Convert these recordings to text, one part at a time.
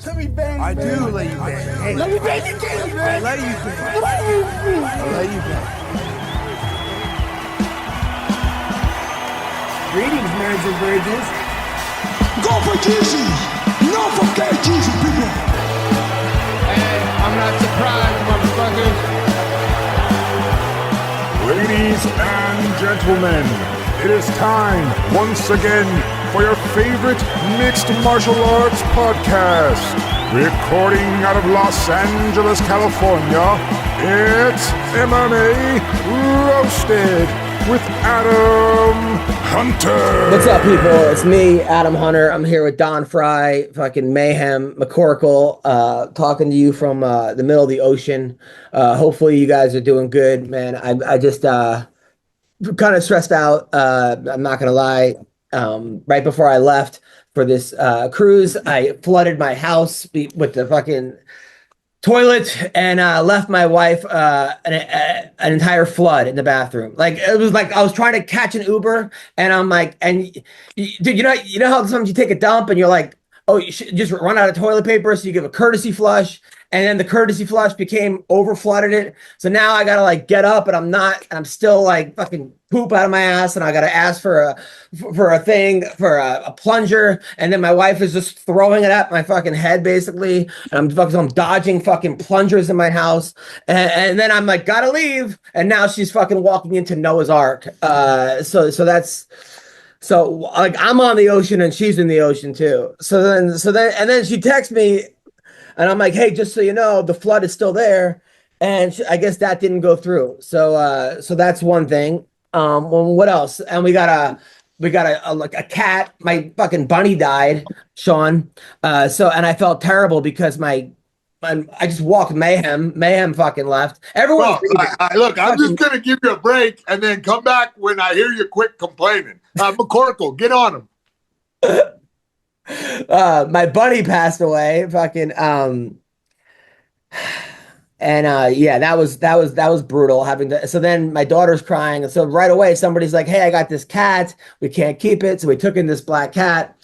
Let me bang. I do let you bang. Hey, let me bang you, man. I let you bang. I let you bang. Greetings, nerds and virgins. Go for Jesus. No forget Jesus, people. Hey, I'm not surprised, motherfuckers. Ladies and gentlemen, it is time once again for your favorite mixed martial arts podcast. Recording out of Los Angeles, California, it's MMA Roasted with Adam Hunter. What's up, people? It's me, Adam Hunter. I'm here with Don Fry, fucking Mayhem McCorkle, talking to you from the middle of the ocean. Hopefully you guys are doing good, man. I just kind of stressed out. I'm not going to lie. Right before I left for this cruise, I flooded my house with the fucking toilet and left my wife an entire flood in the bathroom. Like, it was like I was trying to catch an Uber, and I'm like, and dude, you know how sometimes you take a dump and you're like, oh, you should just run out of toilet paper, so you give a courtesy flush, and then the courtesy flush became over flooded it. So now I gotta like get up, and I'm still like fucking poop out of my ass, and I gotta ask for a plunger, and then my wife is just throwing it at my fucking head basically, and I'm dodging fucking plungers in my house, and then I'm like gotta leave, and now she's fucking walking into Noah's Ark. So like I'm on the ocean and she's in the ocean too. So then she texts me, and I'm like, hey, just so you know, the flood is still there, and I guess that didn't go through. So that's one thing. Well, what else? And we got a cat. My fucking bunny died, Sean. And I felt terrible because I just walked Mayhem. Mayhem fucking left. Everyone. Look, I'm just gonna give you a break and then come back when I hear you quit complaining. McCorkle, get on him. My buddy passed away. Fucking yeah, that was brutal having to. So then my daughter's crying, and so right away somebody's like, hey, I got this cat, we can't keep it, so we took in this black cat,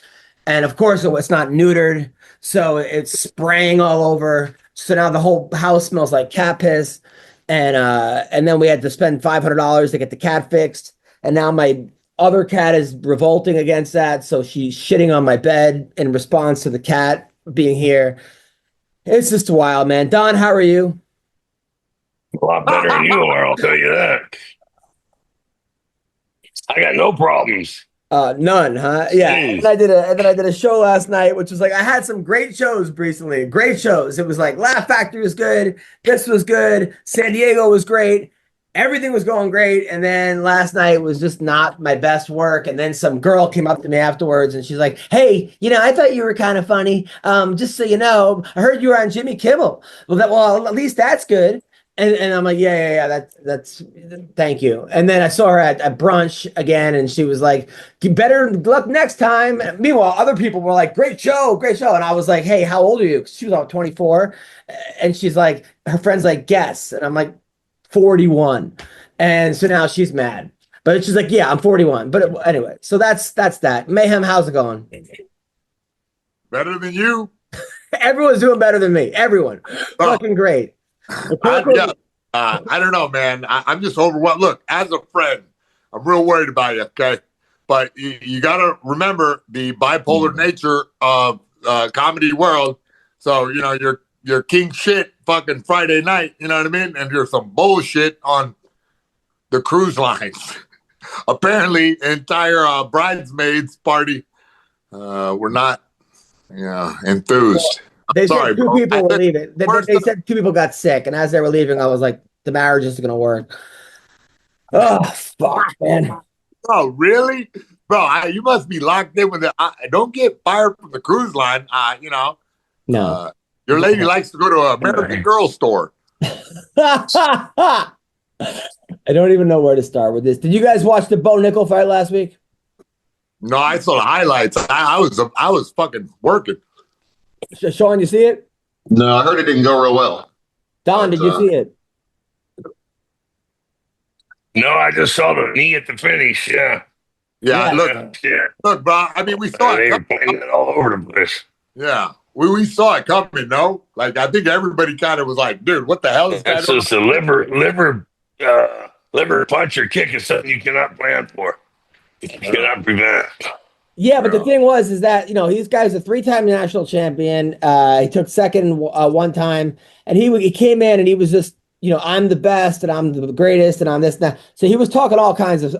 and of course it's not neutered, so it's spraying all over. So now the whole house smells like cat piss, and then we had to spend $500 to get the cat fixed, and now my other cat is revolting against that, so she's shitting on my bed in response to the cat being here. It's just wild, man. Don, how are you? A lot better than you are, I'll tell you that. I got no problems. None, huh? Yeah. And I did a show last night, which was like, I had some great shows recently. Great shows. It was like Laugh Factory was good. This was good. San Diego was great. Everything was going great. And then last night was just not my best work. And then some girl came up to me afterwards and she's like, hey, I thought you were kind of funny. Just so you know, I heard you were on Jimmy Kimmel. Well, at least that's good. And I'm like, yeah, that's thank you. And then I saw her at brunch again, and she was like, better luck next time. And meanwhile, other people were like, great show. And I was like, hey, how old are you? She was about 24. And she's like, her friend's like, guess. And I'm like, 41. And so now she's mad. But she's like, yeah, I'm 41. But anyway, so that's that. Mayhem, how's it going? Better than you? Everyone's doing better than me. Everyone. Fucking great. I don't know, man. I'm just overwhelmed. Look, as a friend, I'm real worried about you, okay? But you got to remember the bipolar nature of comedy world. So, you're king shit fucking Friday night, you know what I mean? And there's some bullshit on the cruise lines. Apparently, entire bridesmaids party were not enthused. They said two people were leaving. They said two people got sick, and as they were leaving, I was like, the marriage isn't going to work. Oh, fuck, man. Oh, really? Bro, you must be locked in with it. Don't get fired from the cruise line, No. Your lady likes to go to an American Girl store. I don't even know where to start with this. Did you guys watch the Bo Nickal fight last week? No, I saw the highlights. I was fucking working. Sean, you see it? No, I heard it didn't go real well. Don, did you see it? No, I just saw the knee at the finish. Yeah. Look, bro. I mean, we saw They it. were playing it all over the place. Yeah. we saw it coming, no? Like, I think everybody kind of was like, dude, what the hell is that? So it's a liver punch or kick is something you cannot plan for. You cannot prevent. Yeah, but the thing is that, these guys are 3-time national champion. He took second one time, and he came in and he was just, I'm the best and I'm the greatest and I'm this and that. So he was talking all kinds of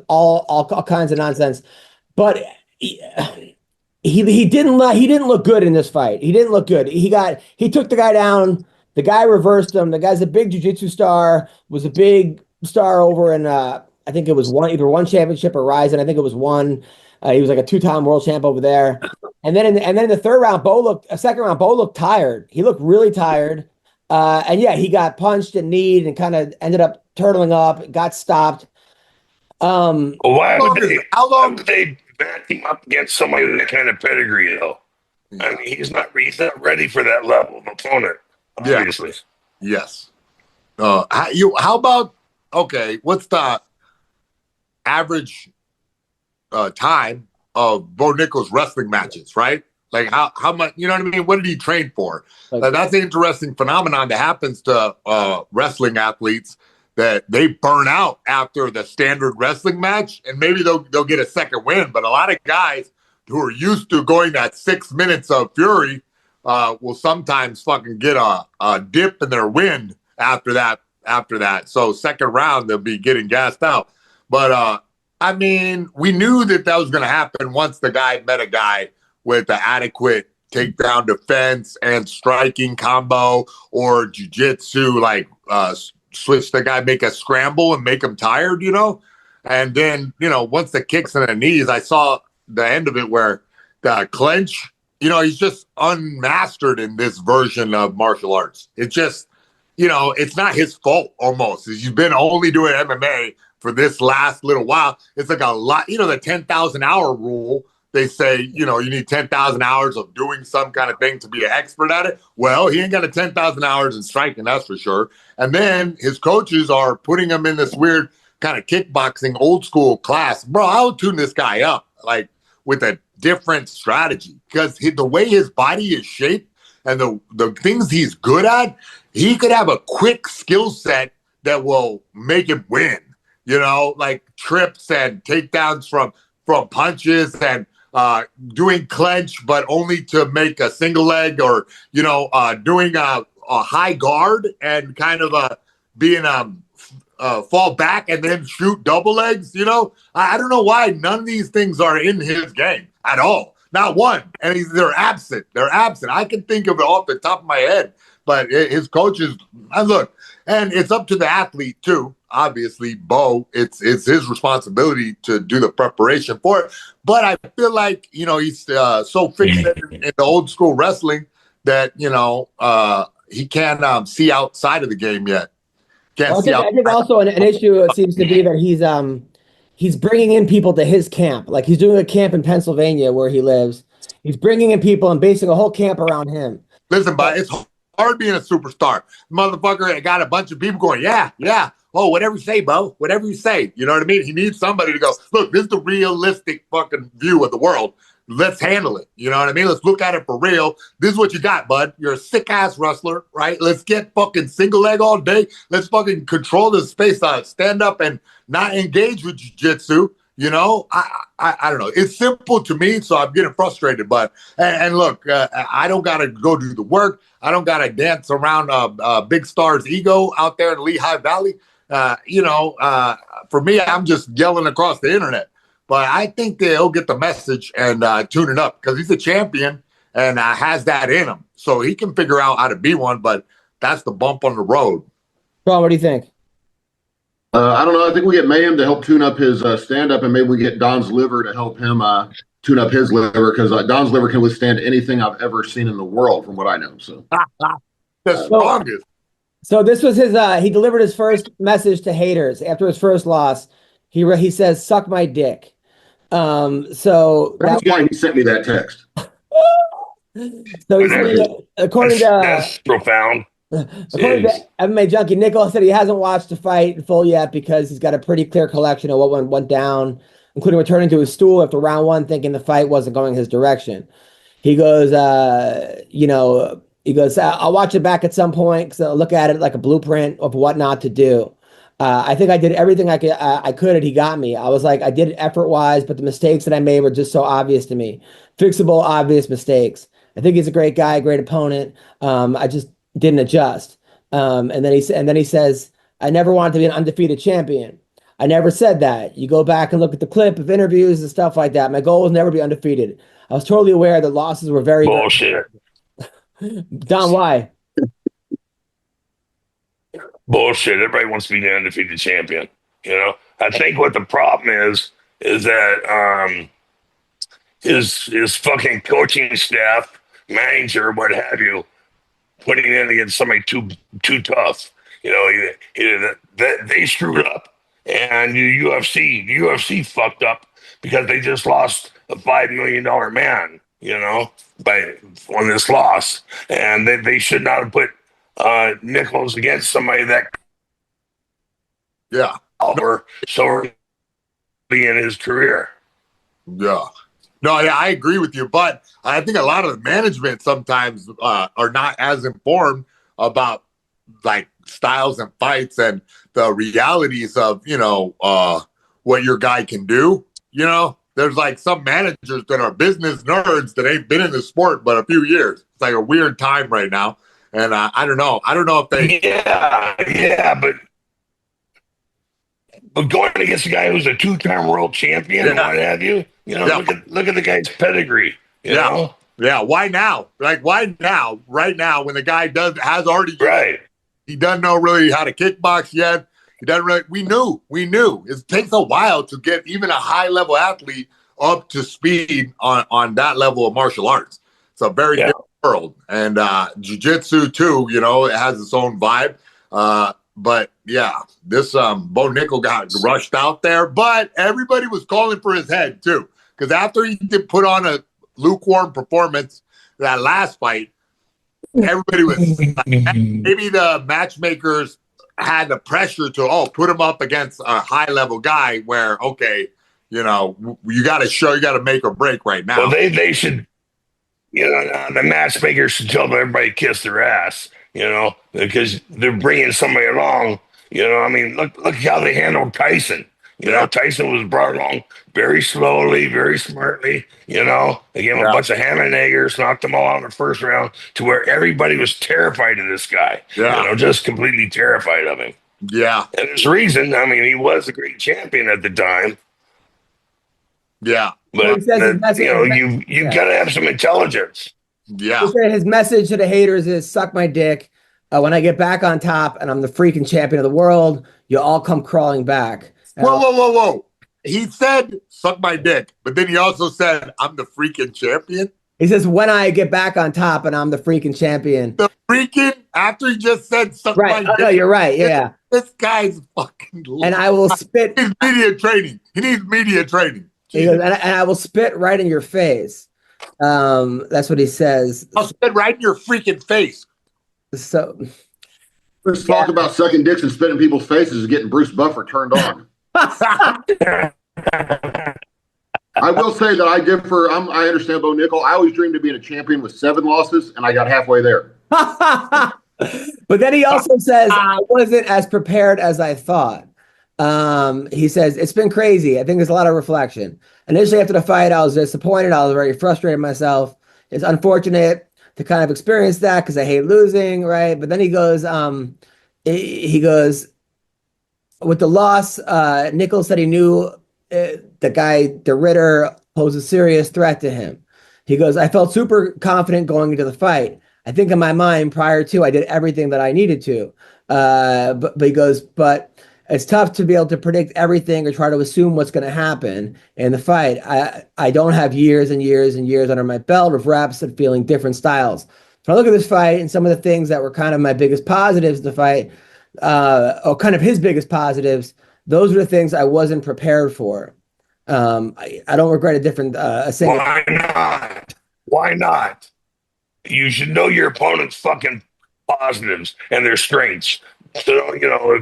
nonsense, but he didn't look good in this fight. He didn't look good. He took the guy down. The guy reversed him. The guy's a big jiu-jitsu star, was a big star over in I think it was either one championship or Ryzen. I think it was one. He was like a 2-time world champ over there. And then in the second round, Bo looked tired. He looked really tired. And yeah, he got punched and kneed and kind of ended up turtling up, got stopped. Why would they back him up against somebody with that kind of pedigree, though? Yeah. I mean, he's not ready for that level of opponent, obviously. Yeah. Yes. How about, what's the average time of Bo Nickal's wrestling matches, right? Like how much, you know what I mean? What did he train for? That's an interesting phenomenon that happens to wrestling athletes, that they burn out after the standard wrestling match, and maybe they'll get a second win. But a lot of guys who are used to going that 6 minutes of fury will sometimes fucking get a dip in their wind after that. So second round, they'll be getting gassed out. But I mean, we knew that was going to happen once the guy met a guy with the adequate takedown defense and striking combo, or jiu-jitsu, like switch the guy, make a scramble and make him tired, And then, once the kicks and the knees, I saw the end of it where the clench, he's just unmastered in this version of martial arts. It's just, it's not his fault almost. He's been only doing MMA for this last little while. It's like a lot, the 10,000 hour rule. They say, you need 10,000 hours of doing some kind of thing to be an expert at it. Well, he ain't got a 10,000 hours in striking, that's for sure. And then his coaches are putting him in this weird kind of kickboxing old school class. Bro, I'll tune this guy up, like, with a different strategy, because the way his body is shaped and the things he's good at, he could have a quick skill set that will make him win, like trips and takedowns from punches, and doing clench, but only to make a single leg, or, doing a high guard and kind of being fall back and then shoot double legs. I don't know why none of these things are in his game at all. Not one. And they're absent. I can think of it off the top of my head, but his coaches, look, and it's up to the athlete too. Obviously, Bo, it's his responsibility to do the preparation for it. But I feel like, he's so fixated in the old school wrestling that, he can't see outside of the game yet. I think also an issue seems to be that he's bringing in people to his camp. Like, he's doing a camp in Pennsylvania where he lives. He's bringing in people and basing a whole camp around him. Listen, but it's hard being a superstar. Motherfucker got a bunch of people going, yeah. Oh, whatever you say, Bo. Whatever you say. You know what I mean? He needs somebody to go, look, this is the realistic fucking view of the world. Let's handle it. You know what I mean? Let's look at it for real. This is what you got, bud. You're a sick-ass wrestler, right? Let's get fucking single leg all day. Let's fucking control the space, stand up and not engage with jiu-jitsu. I don't know. It's simple to me, so I'm getting frustrated. But, and look, I don't got to go do the work. I don't got to dance around Big Star's ego out there in Lehigh Valley. For me, I'm just yelling across the internet. But I think that he'll get the message and tune it up, because he's a champion and has that in him. So he can figure out how to be one, but that's the bump on the road. Ron, what do you think? I don't know. I think we get Mayhem to help tune up his stand-up, and maybe we get Don's liver to help him tune up his liver, because Don's liver can withstand anything I've ever seen in the world, from what I know. So the strongest. So this was his. He delivered his first message to haters after his first loss. He says, "Suck my dick." So that's why he sent me that text. So he's according to that's profound. According to MMA Junkie, Nickal said he hasn't watched the fight in full yet because he's got a pretty clear collection of what went down, including returning to his stool after round one, thinking the fight wasn't going his direction. He goes, he goes, I'll watch it back at some point because I'll look at it like a blueprint of what not to do. I think I did everything I could, and he got me. I was like, I did it effort-wise, but the mistakes that I made were just so obvious to me. Fixable, obvious mistakes. I think he's a great guy, great opponent. I just didn't adjust. And then he says, I never wanted to be an undefeated champion. I never said that. You go back and look at the clip of interviews and stuff like that. My goal was never to be undefeated. I was totally aware that losses were very bullshit. Don, why? Bullshit. Everybody wants to be the undefeated champion. You know, I think what the problem is that his fucking coaching staff, manager, what have you, putting in against somebody too tough. You know, they screwed up, and the UFC fucked up because they just lost a $5 million man. You know, on this loss, and they should not have put Nickal against somebody that over so early in his career. Yeah. No, yeah, I agree with you, but I think a lot of the management sometimes are not as informed about like styles and fights and the realities of, you know, what your guy can do. You know, there's like some managers that are business nerds that ain't been in the sport but a few years. It's like a weird time right now. And I don't know. I don't know if they. Yeah, but going against a guy who's a two-time world champion and what have you, you know, look at the guy's pedigree. You know? Yeah. Why now? Like, why now? Right now, when the guy has already. Right. He doesn't know really how to kickbox yet. He doesn't really. We knew. It takes a while to get even a high-level athlete up to speed on that level of martial arts. It's a very different world. And jiu-jitsu, too, you know, it has its own vibe. But, yeah, this Bo Nickal got rushed out there. But everybody was calling for his head, too. Because after he did put on a lukewarm performance that last fight, everybody was like, maybe the matchmakers had the pressure to put him up against a high level guy where, okay, you know, you got to make or break right now. Well, they should, you know, the matchmakers should tell everybody kiss their ass, you know, because they're bringing somebody along. You know, I mean, look how they handled Tyson. You know, Tyson was brought along very slowly, very smartly. You know, they gave him a bunch of ham and eggers, knocked them all out in the first round to where everybody was terrified of this guy. Yeah. You know, just completely terrified of him. Yeah. And there's a reason. I mean, he was a great champion at the time. Yeah. But, you know, you've got to have some intelligence. Yeah. His message to the haters is suck my dick. When I get back on top and I'm the freaking champion of the world, you all come crawling back. Whoa. He said, suck my dick. But then he also said, I'm the freaking champion. He says, when I get back on top and I'm the freaking champion. The freaking? After he just said, suck my dick. No, you're right. Yeah. This guy's fucking. And I will spit. He needs media training. He needs media training. He goes, and I will spit right in your face. That's what he says. I'll spit right in your freaking face. So let's talk about sucking dicks and spitting people's faces and getting Bruce Buffer turned on. I will say that I understand Bo Nickal. I always dreamed of being a champion with 7 losses, and I got halfway there. But then he also says, I wasn't as prepared as I thought. He says, it's been crazy. I think there's a lot of reflection. Initially, after the fight, I was disappointed. I was very frustrated myself. It's unfortunate to kind of experience that because I hate losing, right? But then he goes, with the loss, Nickal said he knew the guy, the Ritter, posed a serious threat to him. He goes, I felt super confident going into the fight. I think in my mind prior to, I did everything that I needed to. But he goes, but it's tough to be able to predict everything or try to assume what's going to happen in the fight. I don't have years and years and years under my belt of reps and feeling different styles. So I look at this fight and some of the things that were kind of my biggest positives in the fight, or kind of his biggest positives, those are the things I wasn't prepared for. I don't regret a different single. Why not? Why not? You should know your opponent's fucking positives and their strengths. So, you know,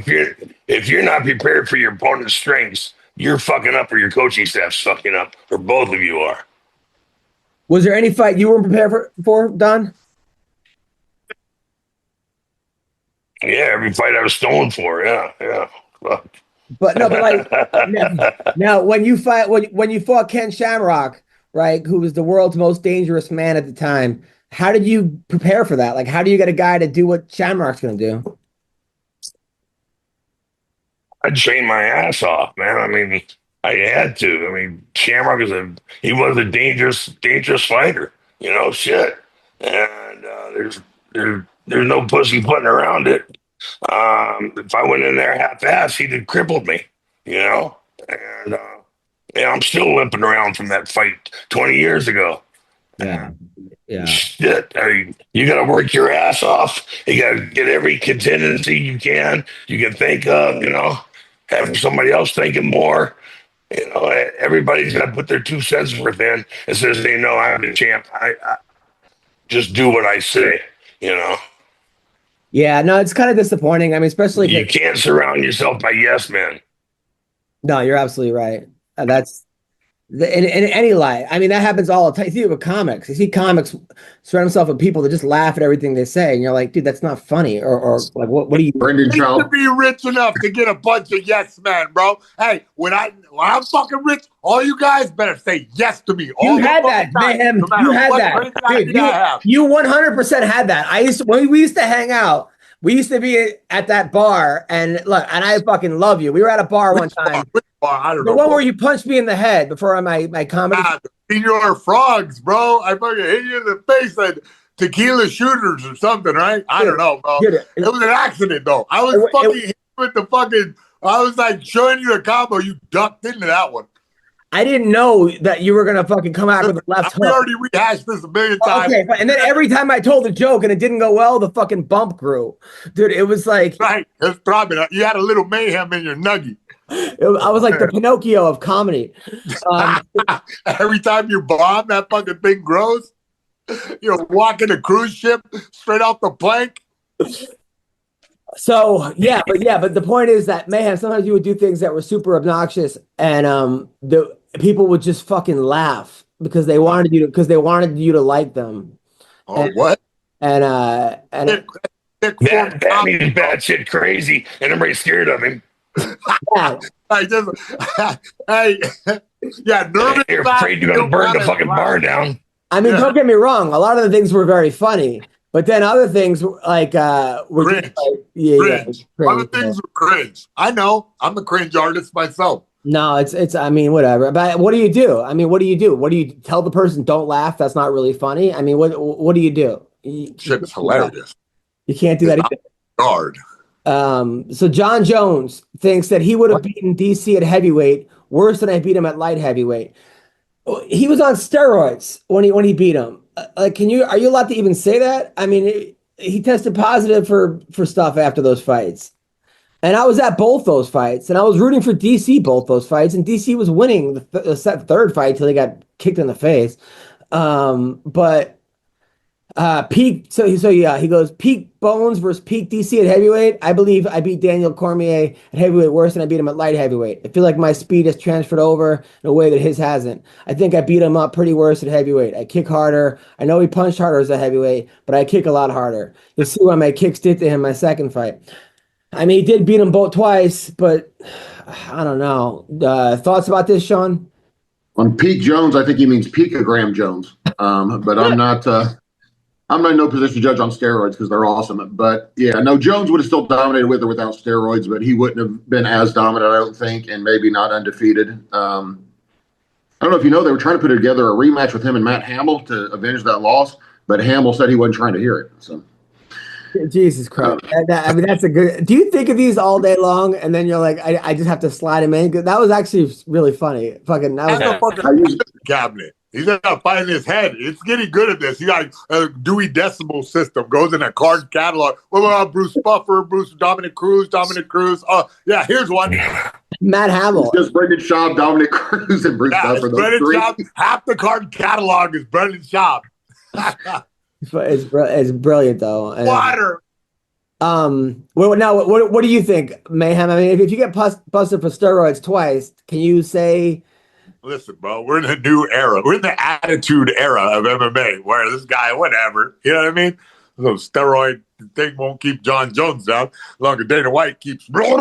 if you're not prepared for your opponent's strengths, you're fucking up or your coaching staff's fucking up, or both of you are. Was there any fight you weren't prepared for, Don? Yeah, every fight I was stolen for. Yeah. Fuck. But no, but like now when you fought Ken Shamrock, right, who was the world's most dangerous man at the time, how did you prepare for that? Like, how do you get a guy to do what Shamrock's going to do? I trained my ass off, man. I mean, I had to. I mean, Shamrock was a dangerous fighter. You know, shit. And there's no pussy putting around it. If I went in there half-assed, he'd have crippled me. You know, and I'm still limping around from that fight 20 years ago. Yeah. Shit. I mean, you got to work your ass off. You got to get every contingency you can think of, you know, have somebody else thinking more. You know, everybody's got to put their 2 cents worth in and says, they know I'm the champ. I just do what I say, you know. Yeah, no, it's kind of disappointing. I mean, especially you can't surround yourself by yes men. No, you're absolutely right. That's in any life. I mean, that happens all the time. You see it with comics. You see comics surround themselves with people that just laugh at everything they say, and you're like, dude, that's not funny. Or like, what do you? Brendan To be rich enough to get a bunch of yes men, bro. Hey, when I'm fucking rich, all you guys better say yes to me. You had that, Mayhem. You had that, dude. You 100% had that. When we used to hang out. We used to be at that bar, and look, and I fucking love you. We were at a bar one time. I don't the know. one where you punched me in the head before my comedy. Senor Frogs, bro. I fucking hit you in the face like tequila shooters or something, right? I don't know, bro. It was an accident, though. I was hit with the fucking. I was like showing you a combo. You ducked into that one. I didn't know that you were gonna fucking come out with the left hook. We already rehashed this a million times. Okay, and then every time I told a joke and it didn't go well, the fucking bump grew, dude. It was like it's probably you had a little mayhem in your nuggie. I was like the Pinocchio of comedy. Every time you bomb, that fucking thing grows. You're walking a cruise ship straight off the plank. So but the point is that Mayhem, sometimes you would do things that were super obnoxious, and the people would just fucking laugh because they wanted you to like them. Oh, and, what? And that means bad shit crazy, and everybody's scared of him. Nervous. You're afraid you're gonna burn the fucking bar down. I mean, don't get me wrong. A lot of the things were very funny. But then other things like were cringe. Cringe. Other things were cringe. I know. I'm a cringe artist myself. No, it's. I mean, whatever. But what do you do? I mean, what do you do? What do you tell the person? Don't laugh. That's not really funny. I mean, what do you do? Shit is hilarious. You can't do that either. Hard. So Jon Jones thinks that he would have beaten DC at heavyweight worse than I beat him at light heavyweight. He was on steroids when he beat him. Are you allowed to even say that? I mean, he tested positive for stuff after those fights. And I was at both those fights, and I was rooting for DC both those fights, and DC was winning the third fight till he got kicked in the face. But peak. He goes peak Bones versus peak DC at heavyweight. I believe I beat Daniel Cormier at heavyweight worse than I beat him at light heavyweight. I feel like my speed has transferred over in a way that his hasn't. I think I beat him up pretty worse at heavyweight. I kick harder. I know he punched harder as a heavyweight, but I kick a lot harder. You'll see why my kicks did to him my second fight. I mean, he did beat him both twice, but I don't know. Thoughts about this, Sean? On Pete Jones, I think he means Picogram Jones. But I'm not in no position to judge on steroids because they're awesome. But yeah, no, Jones would have still dominated with or without steroids, but he wouldn't have been as dominant, I don't think, and maybe not undefeated. I don't know if you know, they were trying to put together a rematch with him and Matt Hamill to avenge that loss, but Hamill said he wasn't trying to hear it. So. Jesus Christ. I mean, that's a good. Do you think of these all day long and then you're like, I just have to slide him in? That was actually really funny. Fucking, that was cabinet. He's not fighting his head. It's getting good at this. He got a Dewey Decimal System, goes in a card catalog. What about Bruce Buffer, Dominic Cruz? Oh, yeah, here's one. Matt Hamill. It's just Brendan Schaub, Dominic Cruz, and Bruce Buffer. Brendan Schaub. Half the card catalog is Brendan Schaub. It's brilliant though. Water. What do you think, Mayhem? I mean, if you get busted for steroids twice, can you say listen, bro, we're in a new era. We're in the attitude era of MMA where this guy, whatever, you know what I mean? So steroid thing won't keep Jon Jones down. Longer Dana White keeps, you know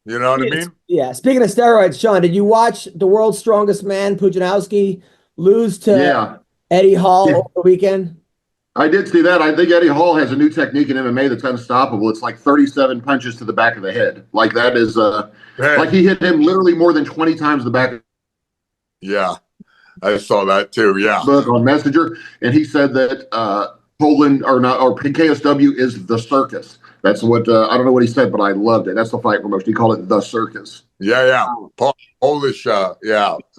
what I mean? Yeah. Speaking of steroids, Sean, did you watch the world's strongest man, Pujanowski, lose to Eddie Hall over the weekend? I did see that. I think Eddie Hall has a new technique in MMA that's unstoppable. It's like 37 punches to the back of the head. Like that is like he hit him literally more than 20 times the back. Yeah, I saw that too. Yeah, on Messenger, and he said that Poland or KSW is the circus. That's what I don't know what he said, but I loved it. That's the fight promotion. He called it the circus. Yeah. Polish,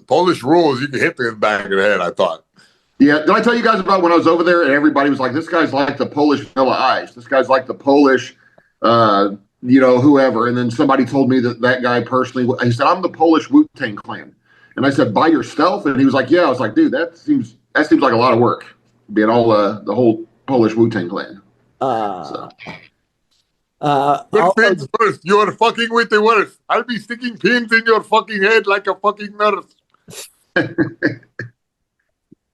Polish rules. You can hit them in the back of the head. I thought. Yeah, did I tell you guys about when I was over there and everybody was like, "This guy's like the Polish Vanilla Ice. This guy's like the Polish, whoever." And then somebody told me that guy personally. He said, "I'm the Polish Wu-Tang Clan," and I said, "By yourself?" And he was like, "Yeah." I was like, "Dude, that seems like a lot of work, being all the whole Polish Wu-Tang Clan." Put pins first. You're fucking with the worst. I'll be sticking pins in your fucking head like a fucking nurse.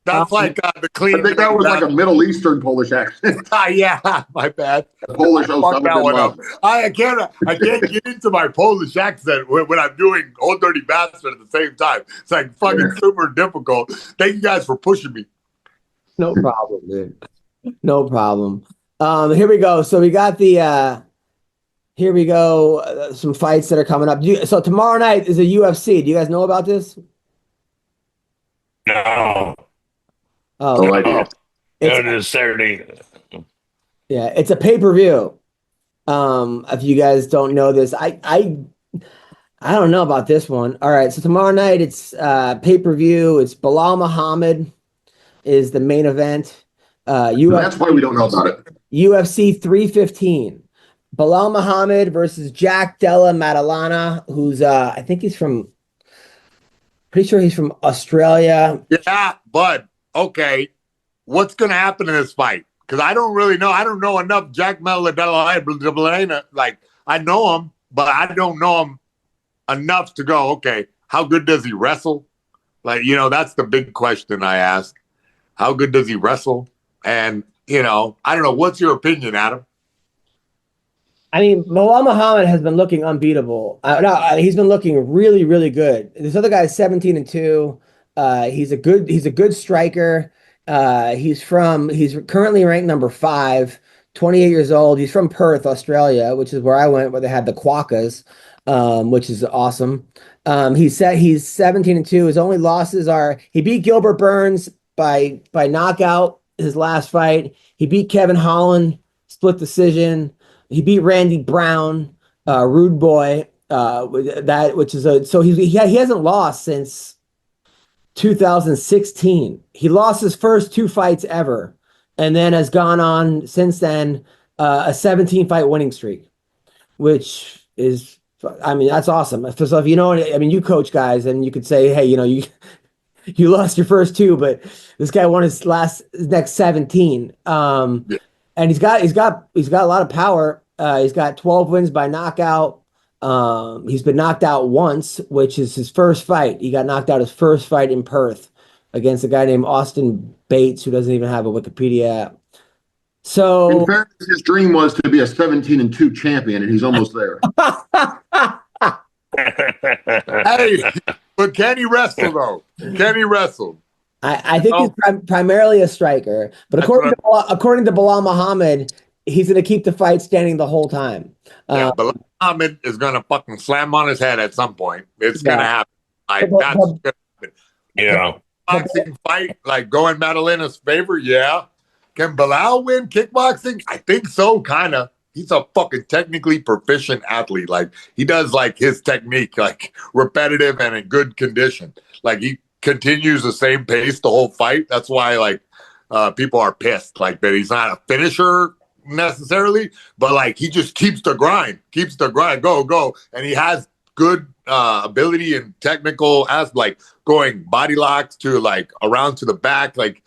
That's like the clean. I think that was like a Middle Eastern Polish accent. Yeah, my bad. Polish. Fuck that one up. I can't get into my Polish accent when I'm doing Old Dirty Bastard at the same time. It's like fucking super difficult. Thank you guys for pushing me. No problem, dude. No problem. Here we go. So we got the some fights that are coming up. So tomorrow night is a UFC. Do you guys know about this? No. Oh, it is Saturday. Yeah, it's a pay-per-view. If you guys don't know this, I don't know about this one. All right, so tomorrow night it's pay-per-view. It's Bilal Muhammad is the main event. That's why we don't know about it. UFC 315. Bilal Muhammad versus Jack Della Maddalena, who's I think pretty sure he's from Australia. Yeah, bud. Okay, what's going to happen in this fight? Because I don't really know. I don't know enough Jack Maddalena. Like, I know him, but I don't know him enough to go, okay, how good does he wrestle? Like, that's the big question I ask. How good does he wrestle? And, I don't know. What's your opinion, Adam? I mean, Bilal Muhammad has been looking unbeatable. He's been looking really, really good. This other guy's 17-2. He's a good striker. He's currently ranked number 5, 28 years old. He's from Perth, Australia, which is where I went, where they had the Quokkas, which is awesome. He's 17-2. His only losses are he beat Gilbert Burns by knockout his last fight. He beat Kevin Holland, split decision. He beat Randy Brown, Rude Boy, he hasn't lost since 2016. He lost his first 2 fights ever, and then has gone on since then a 17-fight winning streak, which is, that's awesome. So if you coach guys, and you could say, hey, you lost your first 2, but this guy won his next 17. And he's got a lot of power. He's got 12 wins by knockout. He's been knocked out once, which is his first fight. He got knocked out his first fight in Perth against a guy named Austin Bates, who doesn't even have a Wikipedia app. So, in fairness, his dream was to be a 17-2 champion, and he's almost there. Hey, but can he wrestle though? Can he wrestle? I think he's primarily a striker, but according to Bilal Muhammad, he's going to keep the fight standing the whole time. Bilal Muhammad is going to fucking slam on his head at some point. It's going to happen. That's going to happen. Boxing fight, like go in Madalena's favor. Yeah. Can Bilal win kickboxing? I think so, kind of. He's a fucking technically proficient athlete. Like he does like his technique, like repetitive and in good condition. Like he continues the same pace the whole fight. That's why like people are pissed like that he's not a finisher necessarily, but like he just keeps the grind, go. And he has good ability and technical as like going body locks to like around to the back, like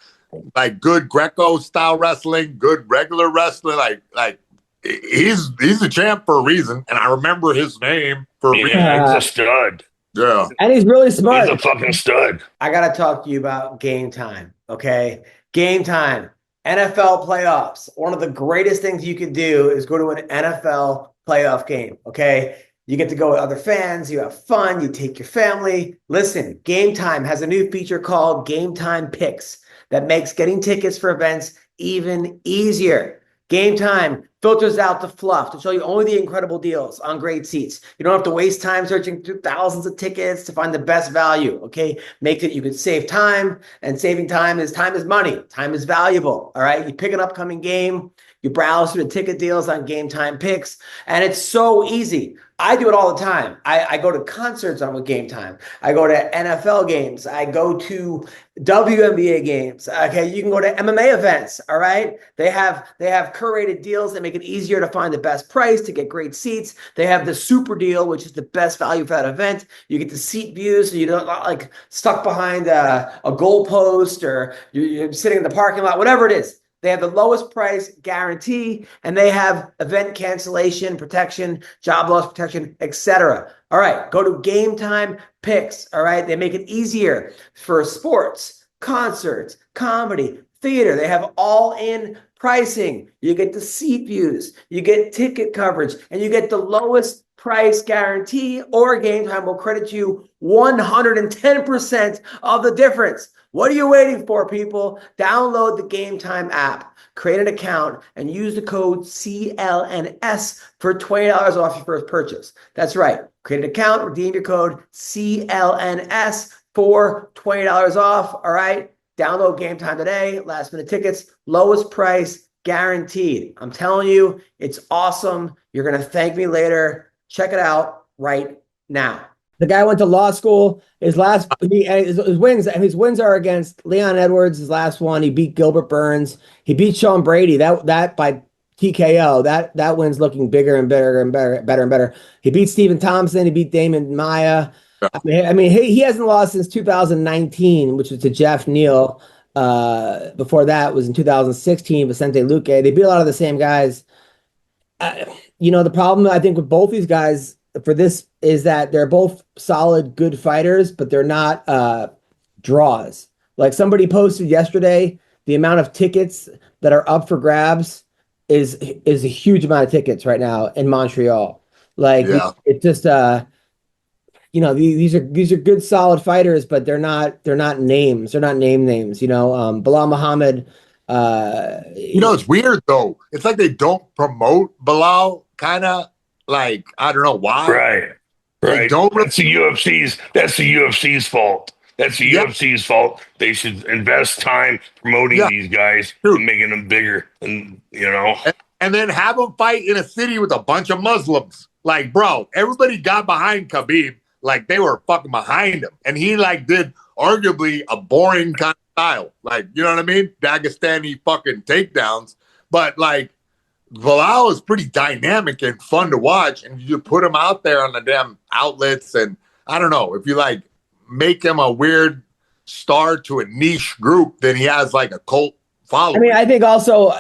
good Greco style wrestling, good regular wrestling, like he's a champ for a reason. And I remember his name for a reason. He's a stud. Yeah. And he's really smart. He's a fucking stud. I got to talk to you about Game Time, okay? Game Time, NFL playoffs. One of the greatest things you could do is go to an NFL playoff game, okay? You get to go with other fans. You have fun. You take your family. Listen, Game Time has a new feature called Game Time Picks that makes getting tickets for events even easier. Game Time filters out the fluff to show you only the incredible deals on great seats. You don't have to waste time searching through thousands of tickets to find the best value, okay? Makes it you could save time, and saving time is money. Time is valuable, all right? You pick an upcoming game, you browse through the ticket deals on Game Time Picks, and it's so easy. I do it all the time. I go to concerts on with Game Time. I go to NFL games. I go to WNBA games. Okay, you can go to MMA events. All right, they have curated deals that make it easier to find the best price to get great seats. They have the super deal, which is the best value for that event. You get the seat views, so you don't like stuck behind a goalpost or you're sitting in the parking lot, whatever it is. They have the lowest price guarantee, and they have event cancellation protection, job loss protection, etc. All right, go to Game Time Picks. All right, they make it easier for sports, concerts, comedy, theater. They have all-in pricing. You get the seat views, you get ticket coverage, and you get the lowest price guarantee, or Game Time will credit you 110% of the difference. What are you waiting for, people? Download the Game Time app, create an account, and use the code CLNS for $20 off your first purchase. That's right. Create an account, redeem your code CLNS for $20 off. All right. Download Game Time today. Last minute tickets, lowest price guaranteed. I'm telling you, it's awesome. You're going to thank me later. Check it out right now. The guy went to law school. His wins are against Leon Edwards. His last one, he beat Gilbert Burns. He beat Sean Brady. That by TKO. That win's looking bigger and better and better. He beat Stephen Thompson. He beat Damon Maya. I mean, he hasn't lost since 2019, which was to Jeff Neal. Before that was in 2016, Vicente Luque. They beat a lot of the same guys. The problem I think with both these guys for this is that they're both solid, good fighters, but they're not draws. Like somebody posted yesterday, the amount of tickets that are up for grabs is a huge amount of tickets right now in Montreal. Like it's just these are good solid fighters, but they're not names. They're not names. Bilal Muhammad. It's weird though. It's like they don't promote Bilal, kind of like I don't know why. Right. That's the UFC's fault. That's the UFC's fault. They should invest time promoting these guys and making them bigger, and then have them fight in a city with a bunch of Muslims. Like, bro, everybody got behind Khabib, like they were fucking behind him, and he like did arguably a boring kind of style, like you know what I mean, Dagestani fucking takedowns, but like Bilal is pretty dynamic and fun to watch, and you put him out there on the damn outlets, and I don't know if you like make him a weird star to a niche group, then he has like a cult following. I mean, I think also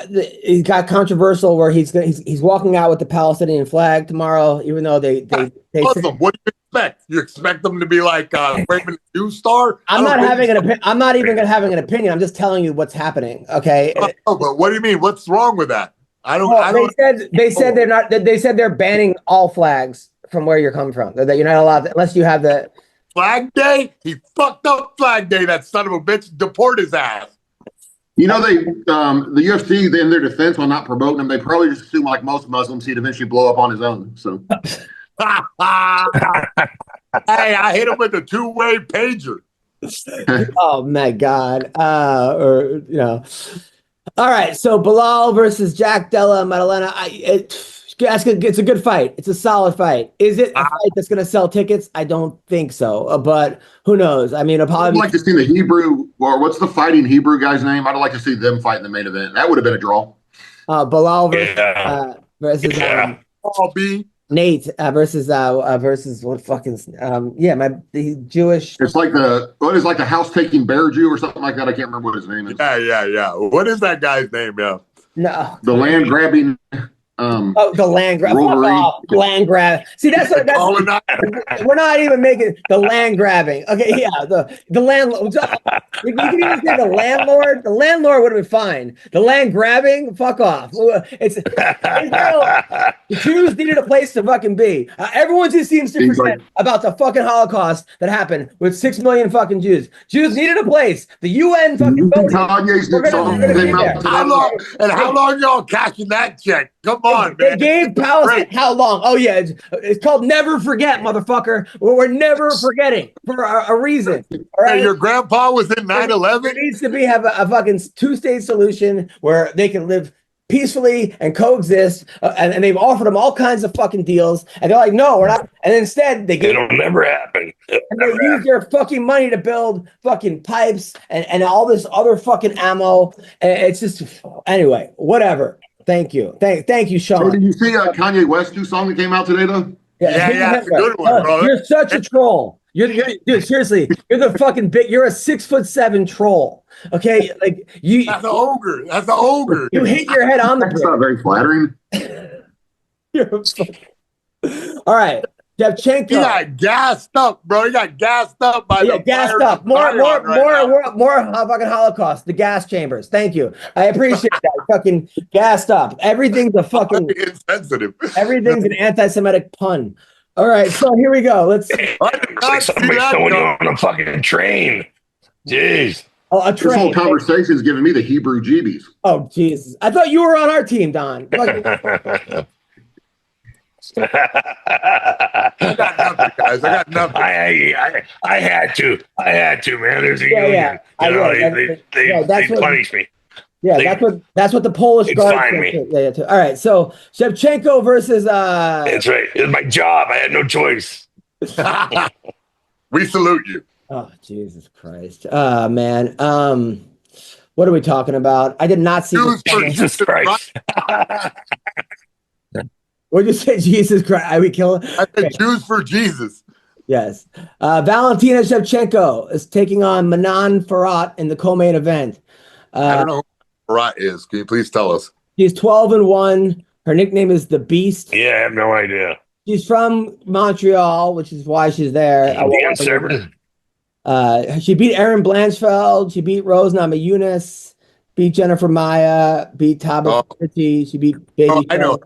he got controversial where he's walking out with the Palestinian flag tomorrow, even though they Muslim. What do you expect? You expect them to be like Raymond Jew star? I'm not even having an opinion. I'm just telling you what's happening. Okay. Oh, but what do you mean? What's wrong with that? They said they're not. They said they're banning all flags from where you're coming from. That you're not allowed to, unless you have the Flag Day. He fucked up Flag Day. That son of a bitch. Deport his ass. The UFC, in their defense, while not promoting him, they probably just assume, like most Muslims, he'd eventually blow up on his own. So, hey, I hit him with a two-way pager. Oh my God. All right, so Bilal versus Jack Della Maddalena. It's a good fight. It's a solid fight. Is it a fight that's going to sell tickets? I don't think so, but who knows? I mean, I'd like to see the Hebrew, or what's the fighting Hebrew guy's name? I'd like to see them fight in the main event. That would have been a draw. Bilal versus Nate versus what fucking the Jewish. It's like the house taking bear Jew or something like that. I can't remember what his name is. Yeah. What is that guy's name? Yeah. No. The land grabbing. The land grab. Fuck Wolverine. off. Land grab. See, that's we're not even making the land grabbing. Okay, yeah, the landlord. You can even say the landlord. The landlord would have been fine. The land grabbing, fuck off. It's Israel. The Jews needed a place to fucking be. Everyone just seems to forget about the fucking Holocaust that happened with 6 million fucking Jews. Jews needed a place. The UN fucking building. Kanye's new song came out today. How long y'all cashing that check? Come on, They man. gave Palestine how long? Oh yeah, it's called Never Forget, motherfucker. We're never forgetting for a reason. All right? Hey, your grandpa was in 9/11. There needs to be have a fucking two-state solution where they can live peacefully and coexist. And they've offered them all kinds of fucking deals, and they're like, no, we're not. And instead, It'll never happen. They use their fucking money to build fucking pipes and all this other fucking ammo. And it's just anyway, whatever. Thank you. Thank you, Sean. Hey, did you see Kanye West's new song that came out today, though? Yeah, it's a good one, brother. You're such a troll. Dude, seriously, you're the fucking big. You're a 6'7" troll. Okay, like you. That's the ogre. That's the ogre. You hit your head on the. That's not very flattering. All right, Shevchenko. He got gassed up, bro. He got gassed up by the gassed fire up. More right fucking Holocaust. The gas chambers. Thank you. I appreciate that. Fucking gassed up. Everything's a fucking insensitive. Everything's an anti-Semitic pun. All right, so here we go. Let's. It's like somebody's throwing you on a fucking train. Jeez. Oh, a train. This whole conversation is giving me the Hebrew jeebies. Oh, Jesus. I thought you were on our team, Don. I got nothing, guys. I got nothing. I had to, man. There's a union. You know, they punish me. Yeah, that's what the Polish guard find me. Yeah, all right, so Shevchenko versus That's right. It's my job. I had no choice. We salute you. Oh, Jesus Christ. Man. What are we talking about? I did not see Jesus Christ. What'd you say? Jesus Christ. Are we killing? I said Jews for Jesus. Yes. Valentina Shevchenko is taking on Manon Farhat in the co-main event. I don't know who Farhat is. Can you please tell us? She's 12-1. Her nickname is the Beast. Yeah, I have no idea. She's from Montreal, which is why she's there. She beat Erin Blanchfeld. She beat Rose Namajunas. Beat Jennifer Maya. Beat Taba Pretty. She beat Baby. I know.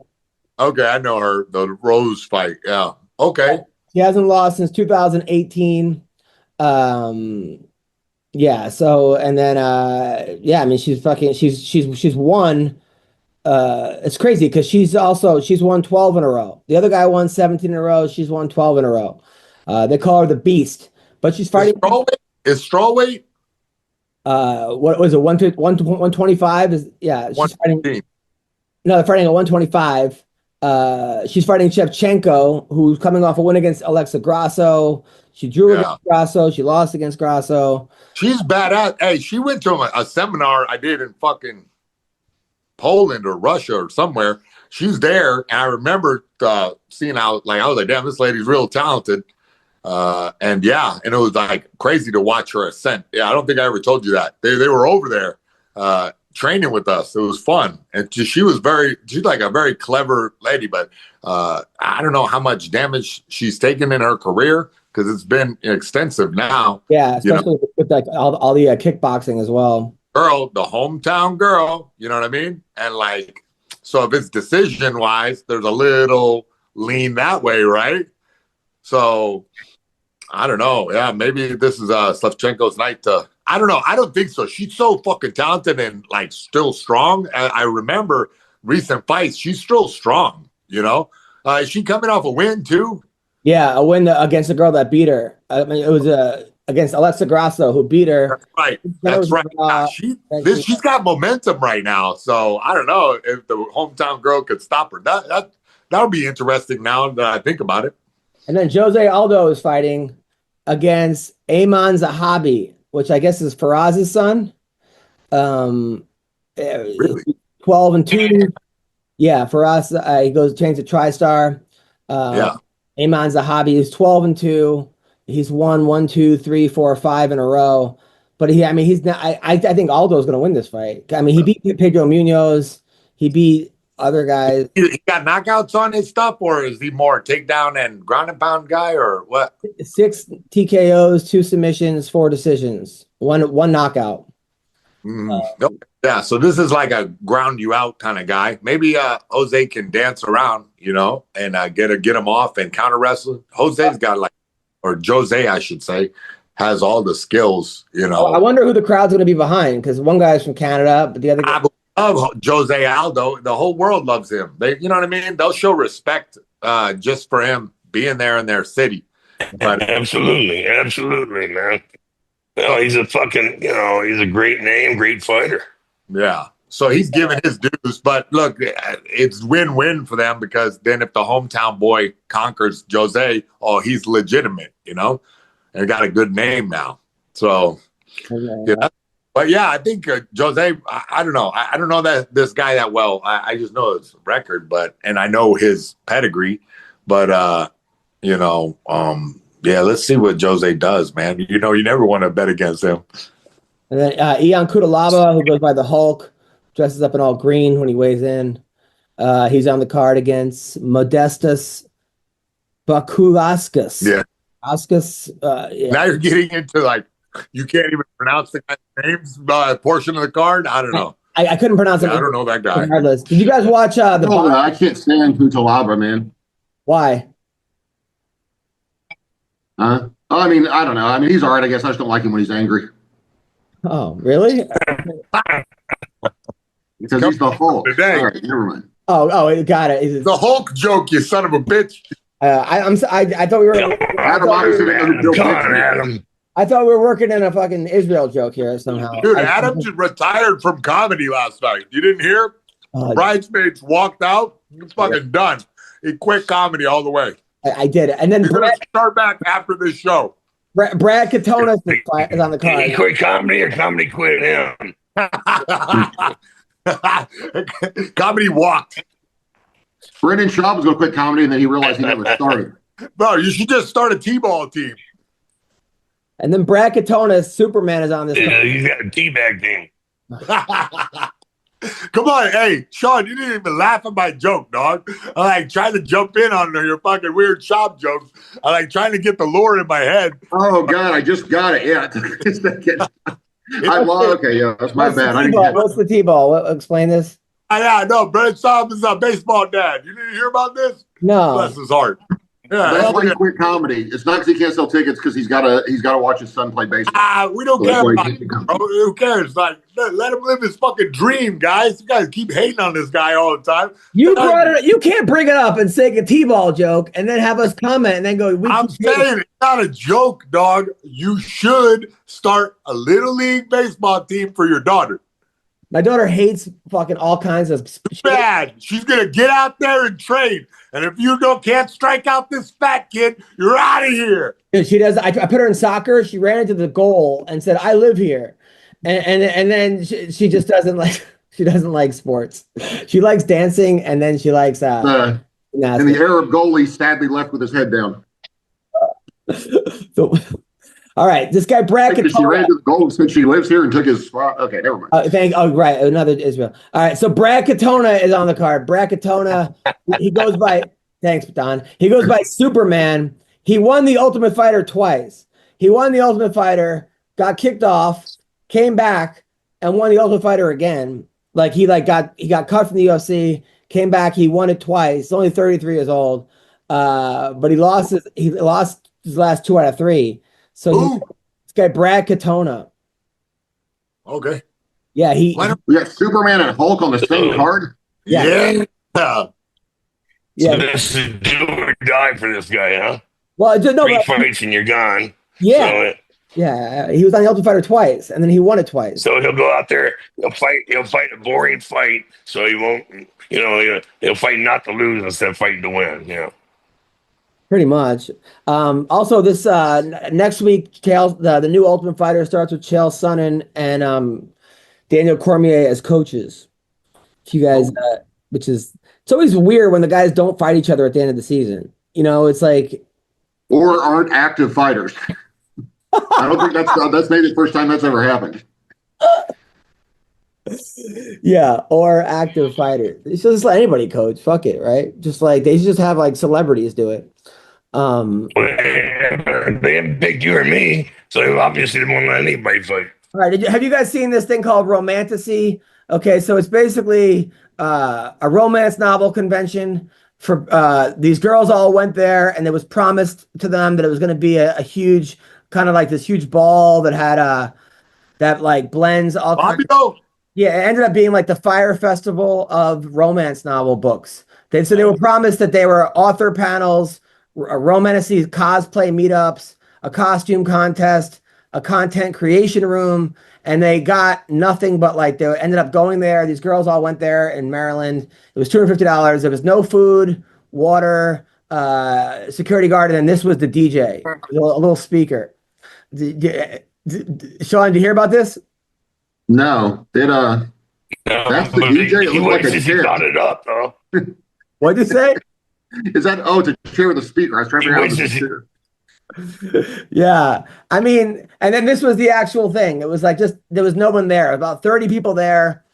Okay, I know her. The Rose fight. Yeah. Okay. She hasn't lost since 2018. Yeah. So and then I mean she's won. It's crazy because she's won 12 in a row. The other guy won 17 in a row. She's won 12 in a row. They call her the Beast, but she's fighting. Is strawweight? What was it? 125 is She's fighting. No, they're fighting at 125. She's fighting Shevchenko, who's coming off a win against Alexa Grasso. She drew against Grasso. She lost against Grasso. She's badass. Hey, she went to a seminar I did in fucking Poland or Russia or somewhere. She's there, and I remember seeing how I was like, damn, this lady's real talented. And it was like crazy to watch her ascent. Yeah, I don't think I ever told you that. They were over there training with us. It was fun. And she's like a very clever lady, but I don't know how much damage she's taken in her career because it's been extensive now. Yeah, especially with like all the kickboxing as well. Girl, the hometown girl, you know what I mean? And so if it's decision wise, there's a little lean that way, right? So I don't know. Yeah, maybe this is Shevchenko's night to. I don't know. I don't think so. She's so fucking talented and still strong. I remember recent fights. She's still strong. You know, is she coming off a win too? Yeah, a win against the girl that beat her. I mean, it was against Alexa Grasso who beat her. That's right. She's got momentum right now. So I don't know if the hometown girl could stop her. That would be interesting now that I think about it. And then Jose Aldo is fighting against Ayman Zahabi, which I guess is Faraz's son. Really? 12-2. Yeah, Faraz, he trains at TriStar. Ayman Zahabi is 12-2. He's won 1, 2, 3, 4, 5 in a row. But he's not. I think Aldo's going to win this fight. I mean, he beat Pedro Munoz. He beat other guys. He got knockouts on his stuff, or is he more takedown and ground and pound guy, or what? 6 TKOs, 2 submissions, 4 decisions, one knockout. Yeah, so this is like a ground you out kind of guy. Maybe Jose can dance around, and get him off and counter wrestle. Jose's got or Jose, I should say, has all the skills. I wonder who the crowd's going to be behind, because one guy's from Canada, but the other guy. I love Jose Aldo. The whole world loves him. You know what I mean? They'll show respect just for him being there in their city. But absolutely, man. He's a fucking, he's a great name, great fighter. Yeah. So he's giving his dues, but look, it's win-win for them, because then if the hometown boy conquers Jose, he's legitimate, and got a good name now. So, But yeah, I think Jose, I don't know. I don't know this guy that well. I just know his record, and I know his pedigree, but yeah, let's see what Jose does, man. You never want to bet against him. And then Ion Kudalaba, who goes by the Hulk, dresses up in all green when he weighs in. He's on the card against Modestas Bakulauskas. Yeah. Yeah. Now you're getting into you can't even pronounce the guy's names portion of the card. I don't know. I couldn't pronounce it. I don't know that guy. Regardless. Did you guys watch I can't stand Kutalaba, man. Why? I mean, I don't know. I mean, he's all right, I guess. I just don't like him when he's angry. Oh, really? Because he's the Hulk. Today. All right, never mind. Oh, got it. The Hulk joke, you son of a bitch. I thought we were. Adam. I thought we were working in a fucking Israel joke here somehow. Dude, Adam just retired from comedy last night. You didn't hear? Bridesmaids walked out. He's fucking done. He quit comedy all the way. I did it. And then He's going to start back after this show. Brad Katona is on the card. He quit comedy, or comedy quit him? Comedy walked. Brendan Schaub was going to quit comedy, and then he realized he never started. No, you should just start a T-ball team. And then Brad Katona, Superman, is on this card. He's got a teabag team. Come on, hey, Sean, you didn't even laugh at my joke, dog. I trying to jump in on your fucking weird shop jokes. I trying to get the lore in my head. Oh, God, I just got it. Yeah. Okay, yeah, that's my bad. What's the T-ball? Explain this. Yeah, no, Brad Schaub is a baseball dad. You didn't hear about this? No. Bless his heart. Yeah, that's why he quit comedy. It's not because he can't sell tickets, because he's got to watch his son play baseball. We don't care about it, bro. Who cares? Let him live his fucking dream, guys. You guys keep hating on this guy all the time. You can't bring it up and say a T-ball joke and then have us comment and then go. I'm saying it's not a joke, dog. You should start a little league baseball team for your daughter. My daughter hates fucking all kinds of bad. She's gonna get out there and train. And if you can't strike out this fat kid, you're out of here. She does. I put her in soccer. She ran into the goal and said, "I live here," and then she just doesn't like. She doesn't like sports. She likes dancing, and then she likes. And the Arab goalie sadly left with his head down. So, all right, this guy Brad Katona. She ran to the goal since she lives here and took his spot. Okay, never mind. Right, another Israel. All right, so Brad Katona is on the card. Brad Katona, he goes by. Thanks, Don. He goes by Superman. He won the Ultimate Fighter twice. He won the Ultimate Fighter, got kicked off, came back, and won the Ultimate Fighter again. He got cut from the UFC, came back. He won it twice. He's only 33 years old, but he lost his last 2 out of 3. So this guy Brad Katona. Okay. Yeah, we got Superman and Hulk on the same card. Yeah. So this is do or die for this guy, huh? Well, Three fights and you're gone. Yeah. He was on the Ultimate Fighter twice, and then he won it twice. So he'll go out there, he'll fight a boring fight, so he won't, he'll fight not to lose instead of fighting to win, Pretty much. Also, this next week, the new Ultimate Fighter starts with Chael Sonnen and Daniel Cormier as coaches. You guys, it's always weird when the guys don't fight each other at the end of the season. It's like, or aren't active fighters. I don't think that's maybe the first time that's ever happened. Yeah, or active fighters. It's just let anybody coach. Fuck it, right? Just like they should just have like celebrities do it. They haven't picked you or me, so obviously they won't let anybody fight. All right, have you guys seen this thing called Romantasy? Okay, so it's basically a romance novel convention for these girls all went there, and it was promised to them that it was going to be a huge kind of like this huge ball that had that like blends all kinds of, yeah, it ended up being like the Fire Festival of romance novel books. They were promised that they were author panels, romantasy cosplay meetups, a costume contest, a content creation room, and they got nothing but like they ended up going there. These girls all went there in Maryland. It was $250. There was no food, water, security guard, and then this was the DJ, a little speaker. Sean, did you hear about this? No. That's the DJ? It looked like a chair. He got it up, though. What'd you say? Is that, it's a chair with a speaker. I was trying to figure out the chair. Yeah. I mean, and then this was the actual thing. It was like there was no one there, about 30 people there.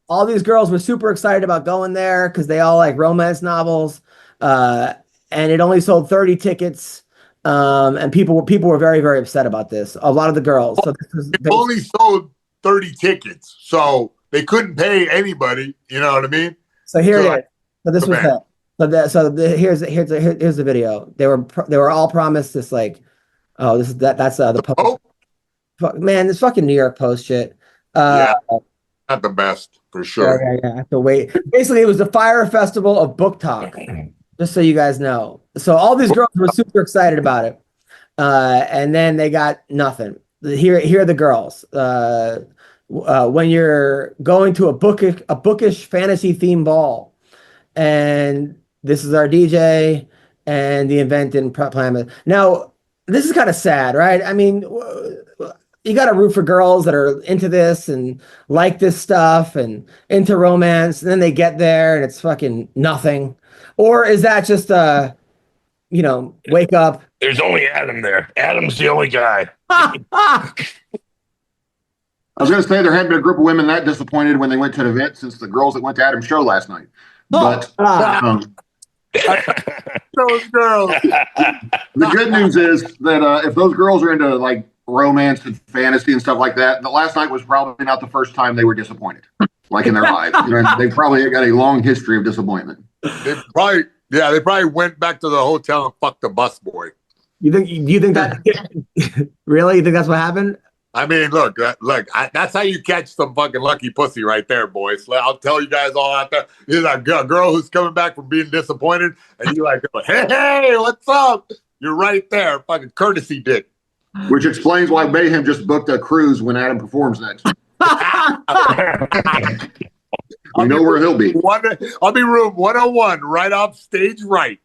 All these girls were super excited about going there because they all like romance novels. And it only sold 30 tickets. And people were very, very upset about this. A lot of the girls. So it only sold 30 tickets, so they couldn't pay anybody. You know what I mean? So here it is. So this was that. Here's the video. They were all promised this like, oh, that's the Post. Man, this fucking New York Post shit. Yeah, not the best for sure. Yeah. I have to wait. Basically, it was the Fire Festival of Book Talk. Just so you guys know. So all these girls were super excited about it. And then they got nothing. Here are the girls. When you're going to a bookish fantasy theme ball, and this is our DJ, and the event didn't plan it. Now, this is kind of sad, right? I mean, you got to root for girls that are into this and like this stuff and into romance, and then they get there and it's fucking nothing. Or is that just wake up? There's only Adam there. Adam's the only guy. I was going to say there hadn't been a group of women that disappointed when they went to the event since the girls that went to Adam's show last night. But those girls. The good news is that if those girls are into like romance and fantasy and stuff like that, the last night was probably not the first time they were disappointed, like in their lives. They probably got a long history of disappointment. They probably went back to the hotel and fucked the busboy. You think that really? You think that's what happened? I mean, look, that's how you catch some fucking lucky pussy right there, boys. I'll tell you guys all out there. There's a girl who's coming back from being disappointed, and you're like, hey, what's up? You're right there, fucking courtesy dick. Which explains why Mayhem just booked a cruise when Adam performs next. We know where he'll be. I'll be room 101, right off stage right.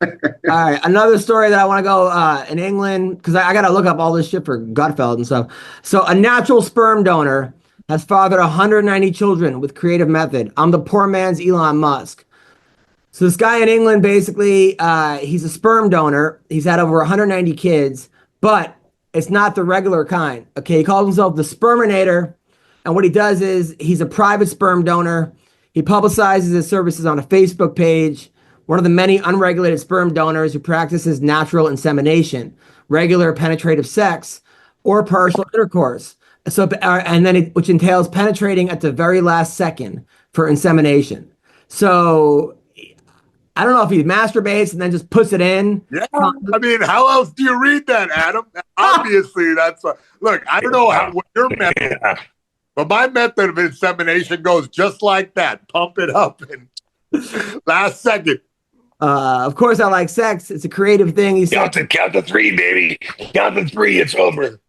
All right, another story that I want to go in England, because I got to look up all this shit for Gutfeld and stuff. So a natural sperm donor has fathered 190 children with creative method. I'm the poor man's Elon Musk. So this guy in England, basically, he's a sperm donor. He's had over 190 kids, but it's not the regular kind. Okay, he calls himself the Sperminator. And what he does is he's a private sperm donor. He publicizes his services on a Facebook page. One of the many unregulated sperm donors who practices natural insemination, regular penetrative sex, or partial intercourse. So, which entails penetrating at the very last second for insemination. So, I don't know if he masturbates and then just puts it in. Yeah, I mean, how else do you read that, Adam? Obviously, that's look. I don't know what your method, but my method of insemination goes just like that. Pump it up and last second. Of course, I like sex. It's a creative thing. He count to three, baby. Count to three. It's over.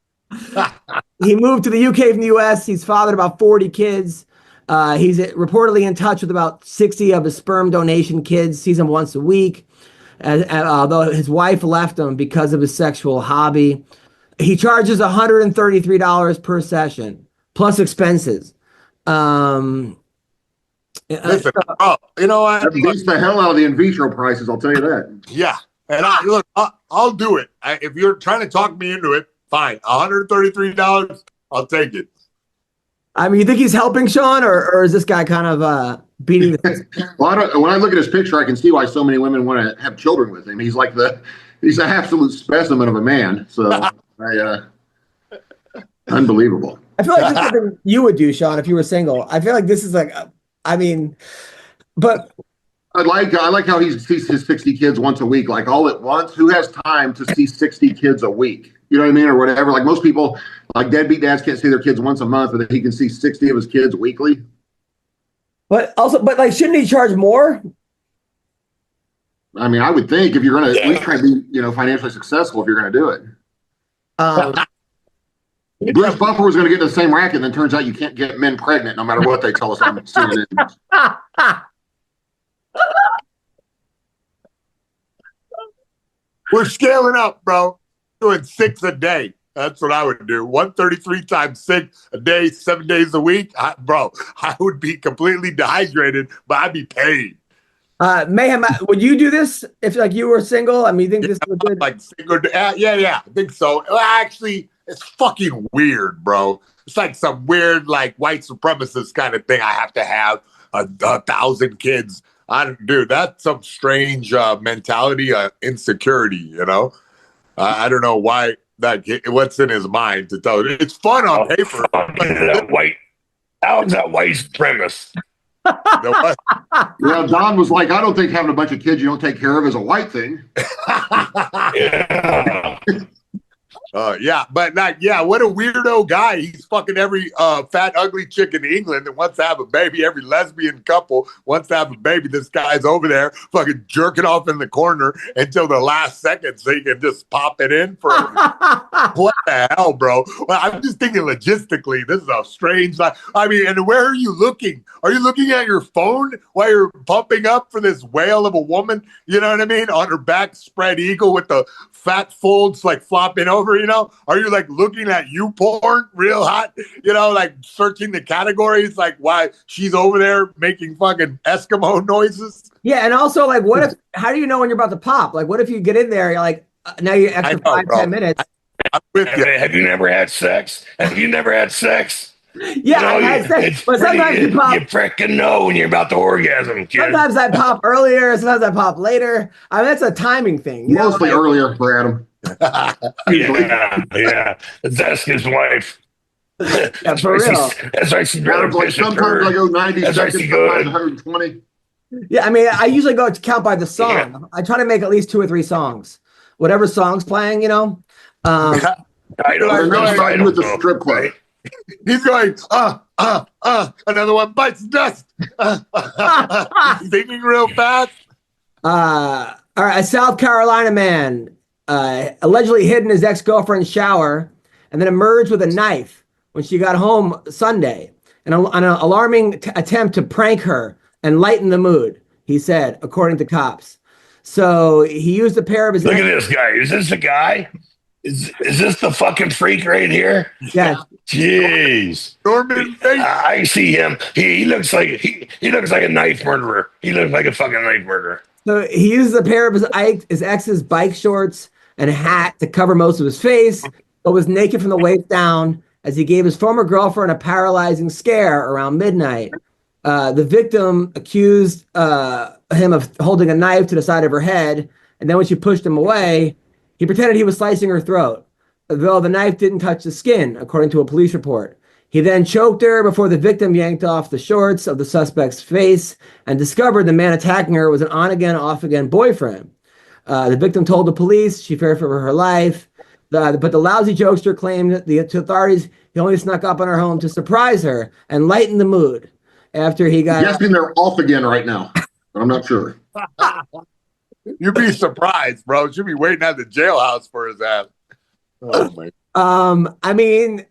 He moved to the UK from the US. He's fathered about 40 kids. He's reportedly in touch with about 60 of his sperm donation kids. Sees them once a week. Although his wife left him because of his sexual hobby. He charges $133 per session, plus expenses. Listen, you know what? That beats the hell out of the in vitro prices, I'll tell you that. Yeah. And I'll do it. If you're trying to talk me into it, fine. $133, I'll take it. I mean, you think he's helping Sean, or is this guy kind of beating the? Well, when I look at his picture, I can see why so many women want to have children with him. He's he's an absolute specimen of a man. So, unbelievable. I feel like this is something you would do, Sean, if you were single. I feel like this is like, I mean, but I like how he sees his 60 kids once a week, like all at once. Who has time to see 60 kids a week? You know what I mean? Or whatever. Like most people, like deadbeat dads can't see their kids once a month, but he can see 60 of his kids weekly. But like, shouldn't he charge more? I mean, I would think if you're going to at least try to be, financially successful, if you're going to do it. Bruce Buffer was going to get in the same racket, and then turns out you can't get men pregnant no matter what they tell us on CNN. We're scaling up, bro. Doing 6 a day. That's what I would do. 133 times 6 a day, 7 days a week. I would be completely dehydrated, but I'd be paid. Mayhem, would you do this if like you were single? I mean, you think this would good? Like single? Yeah. I think so. Well, actually, it's fucking weird, bro. It's like some weird, like white supremacist kind of thing. I have to have 1,000 kids. Dude, that's some strange mentality, insecurity. I don't know why what's in his mind to tell it. It's fun on paper. That white supremacist. Don was like, I don't think having a bunch of kids you don't take care of is a white thing. But what a weirdo guy. He's fucking every fat, ugly chick in England that wants to have a baby. Every lesbian couple wants to have a baby. This guy's over there fucking jerking off in the corner until the last second so he can just pop it in for what the hell, bro? Well, I'm just thinking logistically, this is a strange life. I mean, and where are you looking? Are you looking at your phone while you're pumping up for this whale of a woman? You know what I mean? On her back, spread eagle with the fat folds like flopping over, Are you like looking at you porn real hot, like searching the categories, like why she's over there making fucking Eskimo noises? Yeah. And also like, how do you know when you're about to pop? Like, what if you get in there, you're like, now you're extra 5-10 minutes. I'm with you. Have you never had sex? Yeah, I had sex, but sometimes you pop. You freaking know when you're about to orgasm, kid. Sometimes I pop earlier, sometimes I pop later. I mean, that's a timing thing. Mostly earlier for Adam. Yeah. That's his wife. Yeah, for real. That's why she's rather sometimes I go 90 seconds, sometimes 120. Yeah, I mean, I usually go to count by the song. Yeah. I try to make at least 2 or 3 songs. Whatever song's playing, I know with the strip club. He's going, another one bites dust. He's thinking real fast. All right, a South Carolina man allegedly hid in his ex-girlfriend's shower and then emerged with a knife when she got home Sunday. An alarming attempt to prank her and lighten the mood, he said, according to cops. So he used a pair of his... Look at this guy. Is this the guy? Is this the fucking freak right here? Yeah. Jeez. Norman Bates. I see him. He looks like he looks like a knife murderer. He looks like a fucking knife murderer. So he uses a pair of his ex's bike shorts and a hat to cover most of his face, but was naked from the waist down as he gave his former girlfriend a paralyzing scare around midnight. The victim accused him of holding a knife to the side of her head, and then when she pushed him away, he pretended he was slicing her throat, though the knife didn't touch the skin, according to a police report. He then choked her before the victim yanked off the shorts of the suspect's face and discovered the man attacking her was an on-again, off-again boyfriend. The victim told the police she feared for her life, but the lousy jokester claimed to authorities he only snuck up on her home to surprise her and lighten the mood after he got... I'm guessing they're off again right now, but I'm not sure. You'd be surprised, bro. She'd be waiting at the jailhouse for his ass. Oh, my. I mean,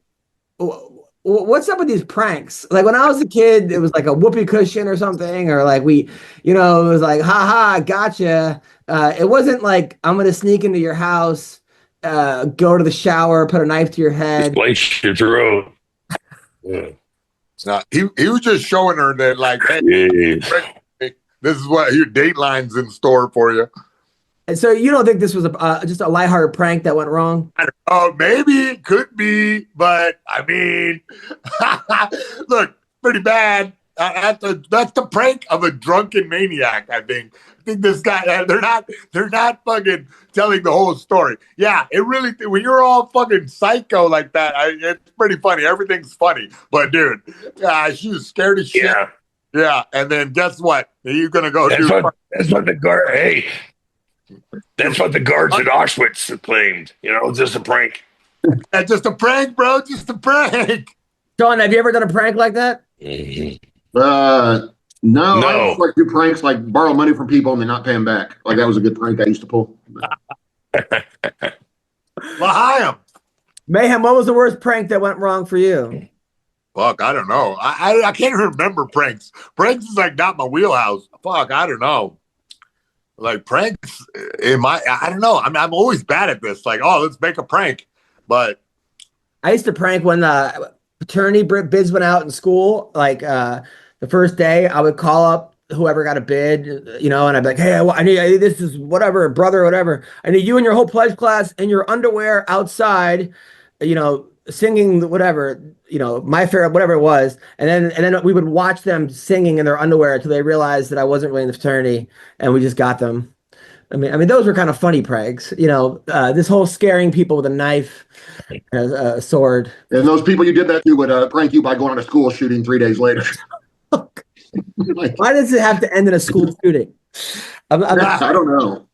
what's up with these pranks? Like when I was a kid, it was like a whoopee cushion or something, or like it was like, ha, gotcha. It wasn't like, I'm going to sneak into your house, go to the shower, put a knife to your head. Slice your throat. Yeah. He was just showing her that, like, hey, this is what your Dateline's in store for you. And so you don't think this was just a lighthearted prank that went wrong? I don't know. Maybe it could be, but I mean, look, pretty bad. That's the prank of a drunken maniac. I think this guy. They're not fucking telling the whole story. Yeah, it really. When you're all fucking psycho like that, it's pretty funny. Everything's funny, but dude, she was scared as shit. Yeah, and then guess what? You're gonna go that's what the guard. Hey, that's what the guards at Auschwitz claimed. You know, just a prank. That's just a prank, bro. Just a prank. John, have you ever done a prank like that? No. I just like do pranks, like borrow money from people and then not pay them back. Like that was a good prank I used to pull. Mayhem. Mayhem, what was the worst prank that went wrong for you? Fuck, I don't know. I can't remember pranks. Pranks is like not my wheelhouse. Fuck, I don't know. Like pranks I don't know. I'm always bad at this. Like, oh, let's make a prank. But I used to prank when paternity bids went out in school. Like the first day, I would call up whoever got a bid, you know, and I'd be like, hey, I need this is whatever, brother, or whatever. I need you and your whole pledge class in your underwear outside, you know, singing whatever, you know, My Fair, whatever it was. And then we would watch them singing in their underwear until they realized that I wasn't really in the fraternity, and we just got them. I mean, those were kind of funny pranks, you know, this whole scaring people with a knife, a sword. And those people you did that to would prank you by going on a school shooting 3 days later. Why does it have to end in a school shooting? I don't know.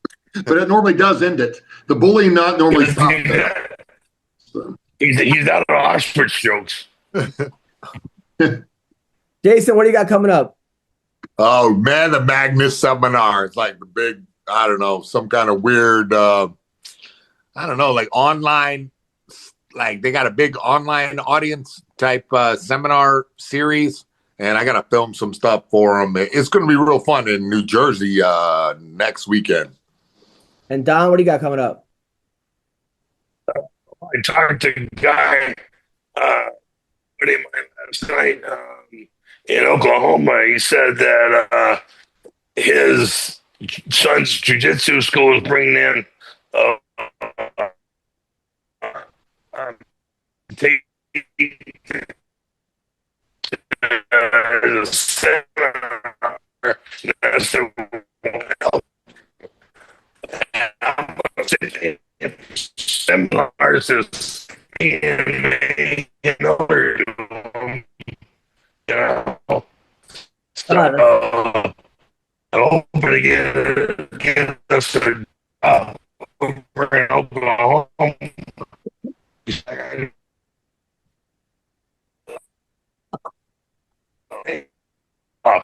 But it normally does end it. The bullying not normally stops there. So. He's out of Auschwitz jokes. Jason, what do you got coming up? Oh, man, the Magnus seminar. It's like the big, I don't know, some kind of weird, I don't know, like online, like they got a big online audience type seminar series. And I got to film some stuff for them. It's going to be real fun in New Jersey next weekend. And Don, what do you got coming up? I talked to a guy last night in Oklahoma. He said that his son's jiu-jitsu school is bringing in seminars is in order to, you know, so I'm hoping to get us to over in Oklahoma.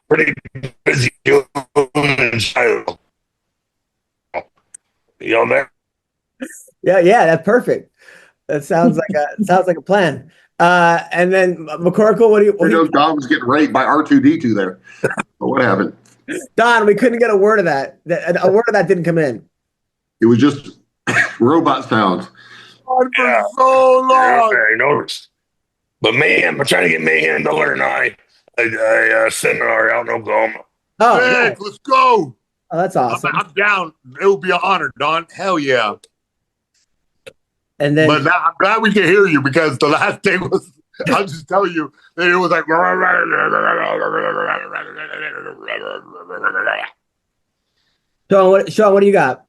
Pretty busy doing in Shiloh. You on there? Yeah, that's perfect. That sounds like a plan. And then McCorkle, what do you? Don was getting raped by R2D2 there. What happened? Don, we couldn't get a word of that. A word of that didn't come in. It was just robot sounds. For so long. I noticed. But Mayhem, I'm trying to get Mayhem to learn a seminar out in Oklahoma. Oh, hey, nice. Let's go. Oh, that's awesome. I'm down. It will be an honor, Don. Hell yeah. And then, but now I'm glad we can hear you because the last day was, I'll just tell you, it was like. Sean, what do you got?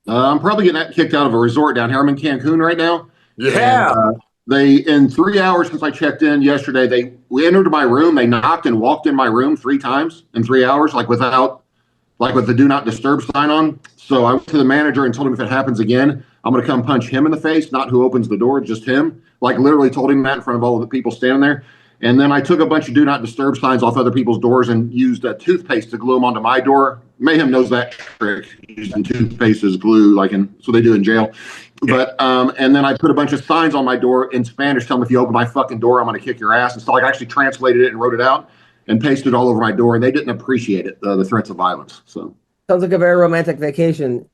I'm probably getting kicked out of a resort down here. I'm in Cancun right now. Yeah. And, they, in 3 hours since I checked in yesterday, we entered my room. They knocked and walked in my room 3 times in 3 hours, like with the do not disturb sign on. So I went to the manager and told him if it happens again, I'm going to come punch him in the face, not who opens the door, just him. Like literally told him that in front of all of the people standing there. And then I took a bunch of do not disturb signs off other people's doors and used toothpaste to glue them onto my door. Mayhem knows that trick, using toothpaste as glue, so they do in jail. But and then I put a bunch of signs on my door in Spanish, telling them if you open my fucking door, I'm going to kick your ass. And so I actually translated it and wrote it out and pasted it all over my door. And they didn't appreciate it, the threats of violence. So sounds like a very romantic vacation.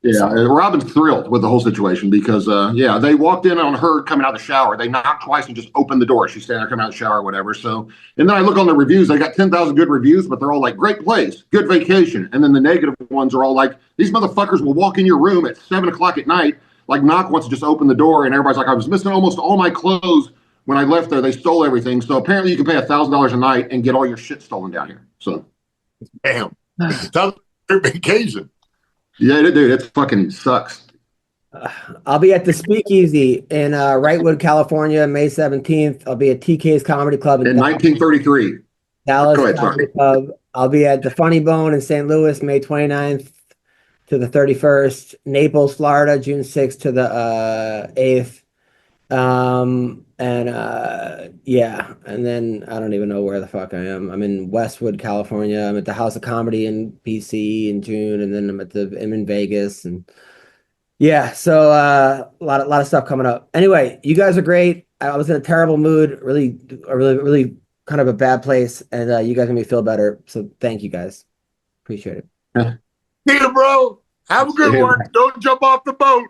Yeah, Robin's thrilled with the whole situation because, they walked in on her coming out of the shower. They knocked twice and just opened the door. She's standing there coming out of the shower or whatever. So, and then I look on the reviews. They got 10,000 good reviews, but they're all like, great place, good vacation. And then the negative ones are all like, these motherfuckers will walk in your room at 7 o'clock at night, like knock once and just open the door. And everybody's like, I was missing almost all my clothes when I left there. They stole everything. So apparently you can pay $1,000 a night and get all your shit stolen down here. So, damn, sounds like a vacation. Yeah, dude, it fucking sucks. I'll be at the Speakeasy in Wrightwood, California, May 17th. I'll be at TK's Comedy Club in 1933. Dallas Go ahead, Comedy Club. I'll be at the Funny Bone in St. Louis, May 29th to the 31st. Naples, Florida, June 6th to the 8th. And then I don't even know where the fuck I am. I'm in Westwood, California. I'm at the House of Comedy in PC in June, and then I'm in Vegas, and so a lot of stuff coming up. Anyway, you guys are great. I was in a terrible mood, really kind of a bad place, and you guys made me feel better. So thank you guys, appreciate it. See you, bro. Have a good one. Don't jump off the boat.